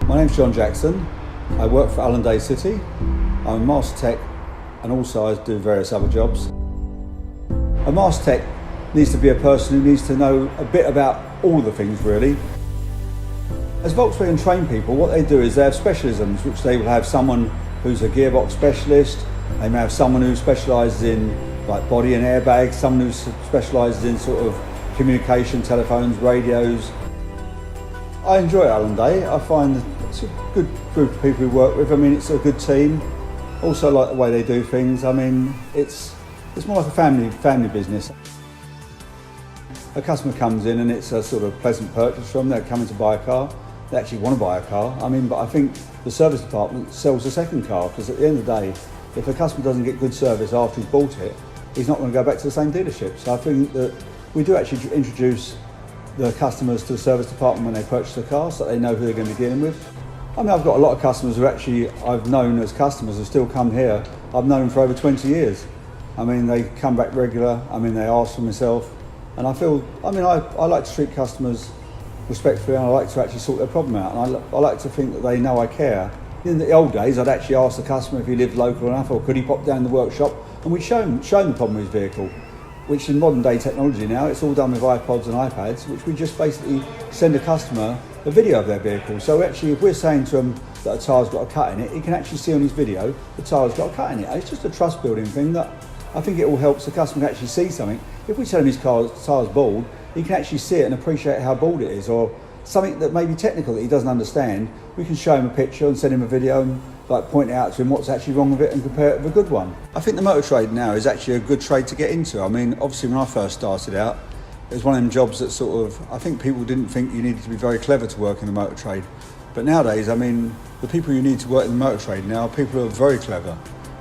My name's John Jackson. I work for Allendale City. I'm a master tech and also I do various other jobs. A master tech needs to be a person who needs to know a bit about all the things really. As Volkswagen train people, what they do is they have specialisms, which they will have someone who's a gearbox specialist, they may have someone who specialises in like body and airbags, someone who specialises in sort of communication, telephones, radios. I enjoy Allendale. I find it's a good group of people we work with. I mean, it's a good team. Also, I like the way they do things. I mean, it's more like a family business. A customer comes in and it's a sort of pleasant purchase from them. They're coming to buy a car. They actually want to buy a car. I mean, but I think the service department sells a second car because at the end of the day, if a customer doesn't get good service after he's bought it, he's not going to go back to the same dealership. So I think that we do actually introduce the customers to the service department when they purchase the car so that they know who they're going to be dealing with. I mean, I've got a lot of customers who actually I've known as customers who still come here. I've known them for over 20 years. I mean, they come back regular. I mean, they ask for myself. And I like to treat customers respectfully and I like to actually sort their problem out. And I like to think that they know I care. In the old days, I'd actually ask the customer if he lived local enough or could he pop down the workshop and we'd show him the problem with his vehicle. Which in modern day technology now, it's all done with iPods and iPads, which we just basically send a customer a video of their vehicle. So actually, if we're saying to them that a tyre's got a cut in it, he can actually see on his video the tyre's got a cut in it. And it's just a trust building thing that I think it all helps the customer actually see something. If we tell him his tyre's bald, he can actually see it and appreciate how bald it is, or something that may be technical that he doesn't understand. We can show him a picture and send him a video and point out to him what's actually wrong with it and compare it with a good one. I think the motor trade now is actually a good trade to get into. I mean, obviously when I first started out, it was one of them jobs that I think people didn't think you needed to be very clever to work in the motor trade. But nowadays, I mean, the people you need to work in the motor trade now are people who are very clever.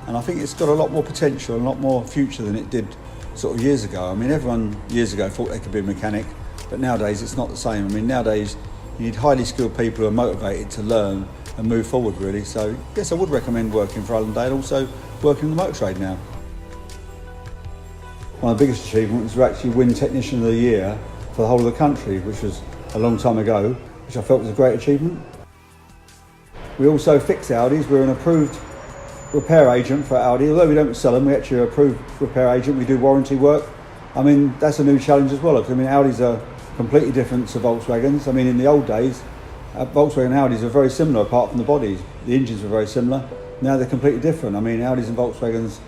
And I think it's got a lot more potential and a lot more future than it did sort of years ago. I mean, everyone years ago thought they could be a mechanic, but nowadays it's not the same. I mean, nowadays you need highly skilled people who are motivated to learn and move forward really. So yes, I would recommend working for Allendale, also working in the motor trade now. One of the biggest achievements was actually win Technician of the Year for the whole of the country, which was a long time ago, which I felt was a great achievement. We also fix Audis. We're an approved repair agent for Audi. Although we don't sell them, we actually are an approved repair agent. We do warranty work. I mean, that's a new challenge as well. I mean, Audis are completely different to Volkswagens. I mean, in the old days, Volkswagen and Audis are very similar apart from the bodies. The engines were very similar. Now they're completely different. I mean, Audis and Volkswagens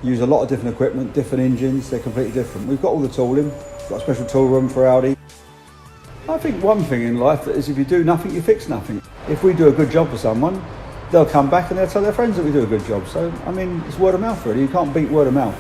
use a lot of different equipment, different engines. They're completely different. We've got all the tooling. We've got a special tool room for Audi. I think one thing in life is if you do nothing, you fix nothing. If we do a good job for someone, they'll come back and they'll tell their friends that we do a good job. So, I mean, it's word of mouth really. You can't beat word of mouth.